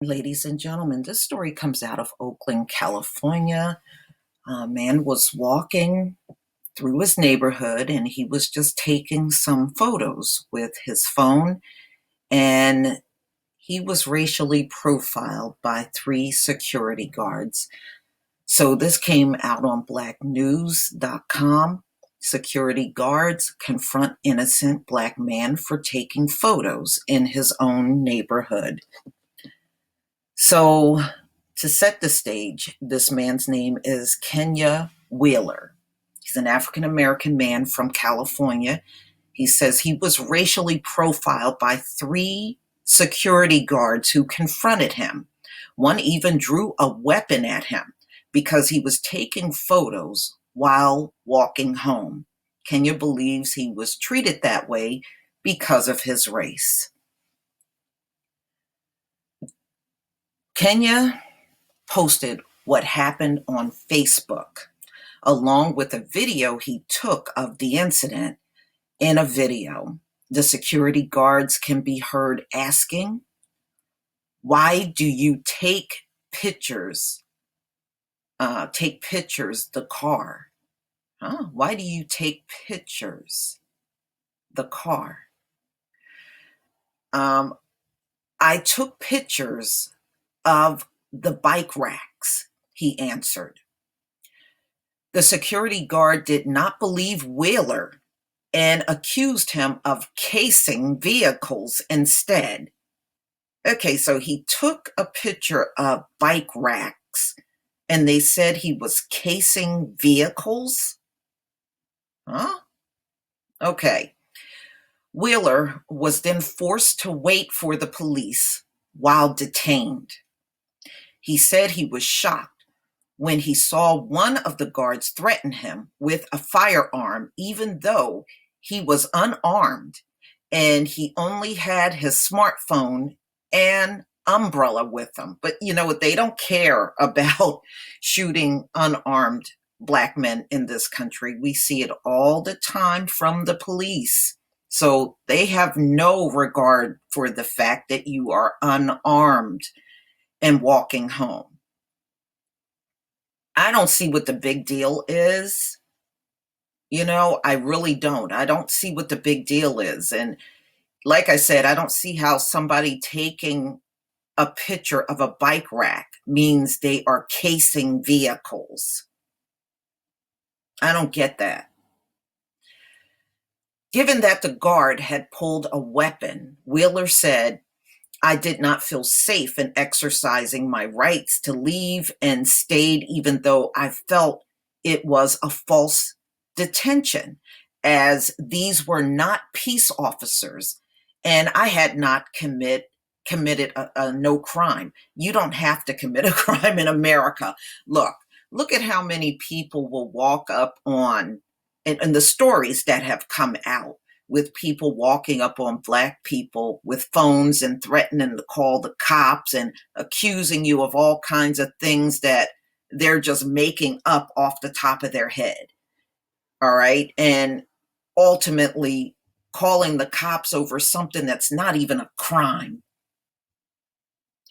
Ladies and gentlemen, this story comes out of Oakland, California. A man was walking through his neighborhood and he was just taking some photos with his phone, and he was racially profiled by three security guards. So this came out on blacknews.com. Security guards confront innocent black man for taking photos in his own neighborhood. So, to set the stage, this man's name is Kenya Wheeler. He's an African American man from California. He says he was racially profiled by three security guards who confronted him. One even drew a weapon at him because he was taking photos while walking home. Kenya believes he was treated that way because of his race. Kenya posted what happened on Facebook, along with a video he took of the incident. In a video, the security guards can be heard asking, "Why do you take pictures? The car? Huh? Why do you take pictures? The car?" Um, I took pictures of the bike racks, he answered. The security guard did not believe Wheeler and accused him of casing vehicles instead. Okay, so he took a picture of bike racks and they said he was casing vehicles? Huh? Okay. Wheeler was then forced to wait for the police while detained. He said he was shocked when he saw one of the guards threaten him with a firearm, even though he was unarmed and he only had his smartphone and umbrella with him. But you know what? They don't care about shooting unarmed black men in this country. We see it all the time from the police. So they have no regard for the fact that you are unarmed and walking home. I don't see what the big deal is. I really don't. I don't see what the big deal is. And like I said, I don't see how somebody taking a picture of a bike rack means they are casing vehicles. I don't get that. Given that the guard had pulled a weapon, Wheeler said, "I did not feel safe in exercising my rights to leave and stayed even though I felt it was a false detention, as these were not peace officers and I had not committed a no crime." You don't have to commit a crime in America. Look at how many people will walk up on, and the stories that have come out with people walking up on black people with phones and threatening to call the cops and accusing you of all kinds of things that they're just making up off the top of their head. All right. And ultimately calling the cops over something that's not even a crime.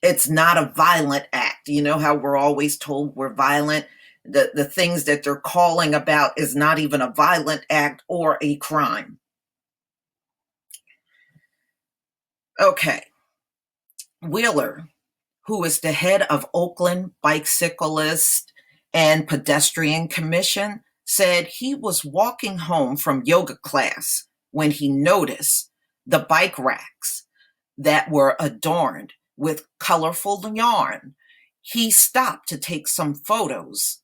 It's not a violent act. You know how we're always told we're violent? The things that they're calling about is not even a violent act or a crime. Okay. Wheeler, who is the head of Oakland Bicyclist and Pedestrian Commission, said he was walking home from yoga class when he noticed the bike racks that were adorned with colorful yarn. He stopped to take some photos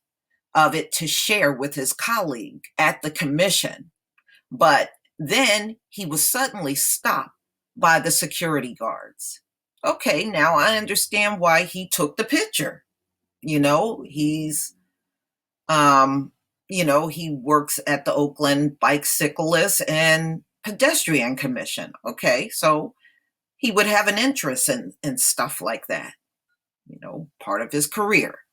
of it to share with his colleague at the commission. But then he was suddenly stopped by the security guards. Okay, now I understand why he took the picture. He's he works at the Oakland Bicyclist and Pedestrian Commission. Okay, so he would have an interest in stuff like that, part of his career.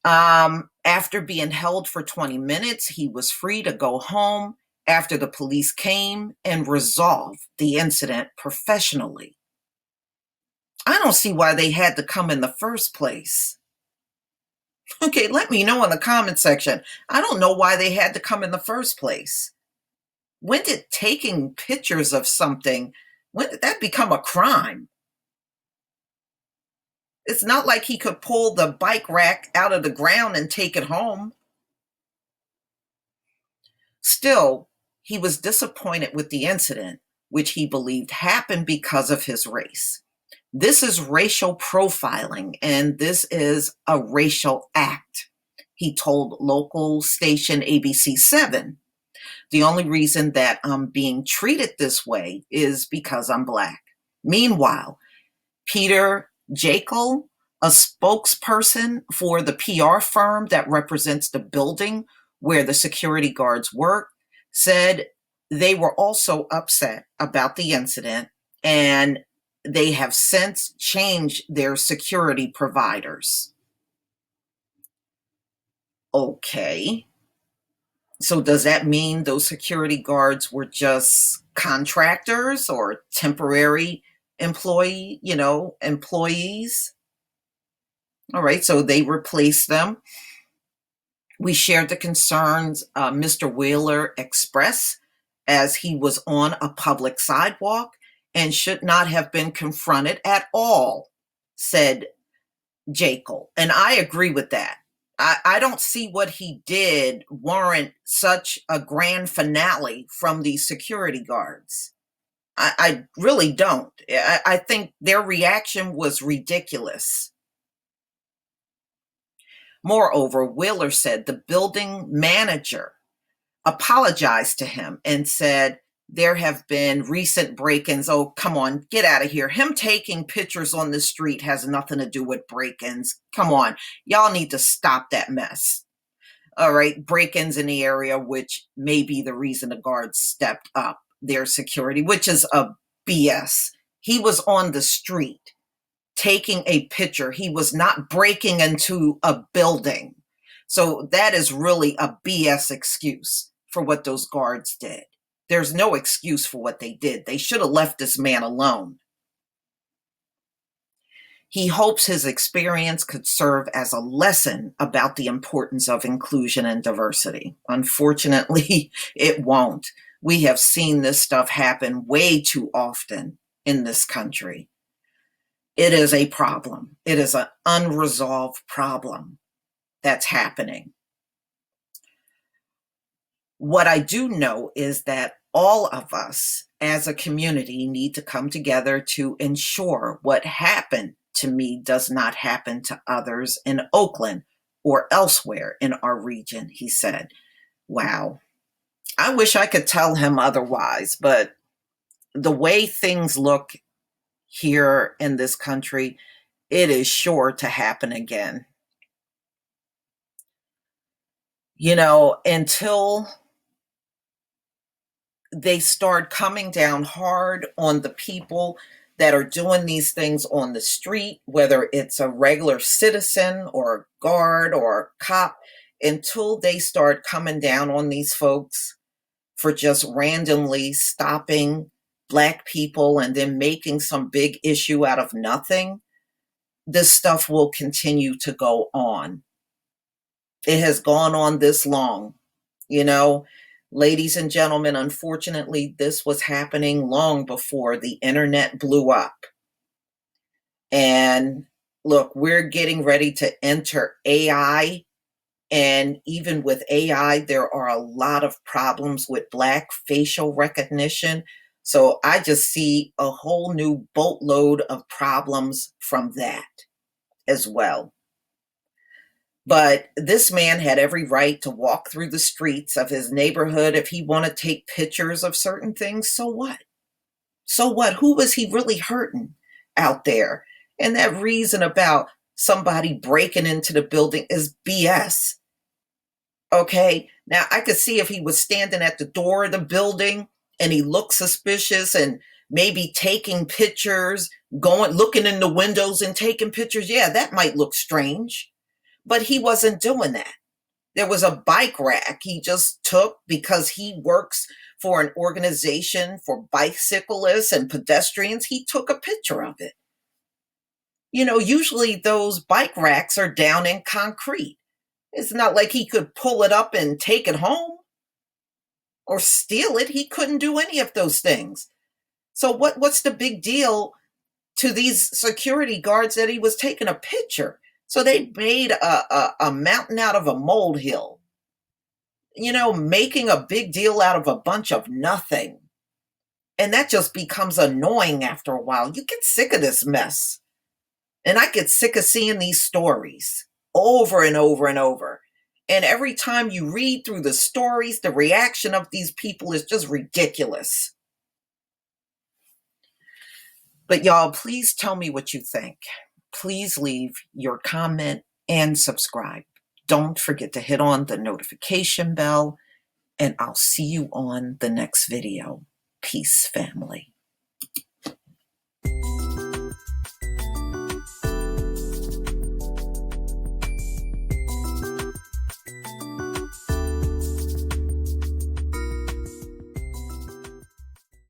After being held for 20 minutes, he was free to go home after the police came and resolved the incident professionally. I don't see why they had to come in the first place. Okay, let me know in the comment section. I don't know why they had to come in the first place. When did taking pictures of something, when did that become a crime? It's not like he could pull the bike rack out of the ground and take it home. Still, he was disappointed with the incident, which he believed happened because of his race. This is racial profiling, and this is a racial act, he told local station ABC7. The only reason that I'm being treated this way is because I'm Black. Meanwhile, Peter Jekyll, a spokesperson for the PR firm that represents the building where the security guards work, said they were also upset about the incident and they have since changed their security providers. Okay. So does that mean those security guards were just contractors or temporary employees? All right, so they replaced them. We shared the concerns Mr. Wheeler expressed as he was on a public sidewalk and should not have been confronted at all, said Jekyll. And I agree with that. I don't see what he did warrant such a grand finale from these security guards. I really don't. I think their reaction was ridiculous. Moreover, Wheeler said the building manager apologized to him and said, there have been recent break-ins. Oh, come on, get out of here. Him taking pictures on the street has nothing to do with break-ins. Come on, y'all need to stop that mess. All right, break-ins in the area, which may be the reason the guards stepped up their security, which is a BS. He was on the street taking a picture. He was not breaking into a building. So that is really a BS excuse for what those guards did. There's no excuse for what they did. They should have left this man alone. He hopes his experience could serve as a lesson about the importance of inclusion and diversity. Unfortunately, it won't. We have seen this stuff happen way too often in this country. It is a problem. It is an unresolved problem that's happening. What I do know is that all of us as a community need to come together to ensure what happened to me does not happen to others in Oakland or elsewhere in our region, he said. Wow. I wish I could tell him otherwise, but the way things look here in this country, it is sure to happen again. Until they start coming down hard on the people that are doing these things on the street, whether it's a regular citizen or a guard or a cop, until they start coming down on these folks for just randomly stopping Black people and then making some big issue out of nothing, this stuff will continue to go on. It has gone on this long, you know. Ladies and gentlemen, unfortunately, this was happening long before the internet blew up. And look, we're getting ready to enter AI. And even with AI, there are a lot of problems with Black facial recognition. So I just see a whole new boatload of problems from that as well. But this man had every right to walk through the streets of his neighborhood. If he wanted to take pictures of certain things, so what? So what? Who was he really hurting out there? And that reason about somebody breaking into the building is BS. Okay, now I could see if he was standing at the door of the building and he looked suspicious and maybe taking pictures, going, looking in the windows and taking pictures. Yeah, that might look strange. But he wasn't doing that. There was a bike rack he just took because he works for an organization for bicyclists and pedestrians. He took a picture of it. Usually those bike racks are down in concrete. It's not like he could pull it up and take it home or steal it. He couldn't do any of those things. So what's the big deal to these security guards that he was taking a picture? So they made a mountain out of a molehill, making a big deal out of a bunch of nothing. And that just becomes annoying after a while. You get sick of this mess. And I get sick of seeing these stories over and over and over. And every time you read through the stories, the reaction of these people is just ridiculous. But y'all, please tell me what you think. Please leave your comment and subscribe. Don't forget to hit on the notification bell, and I'll see you on the next video. Peace, family.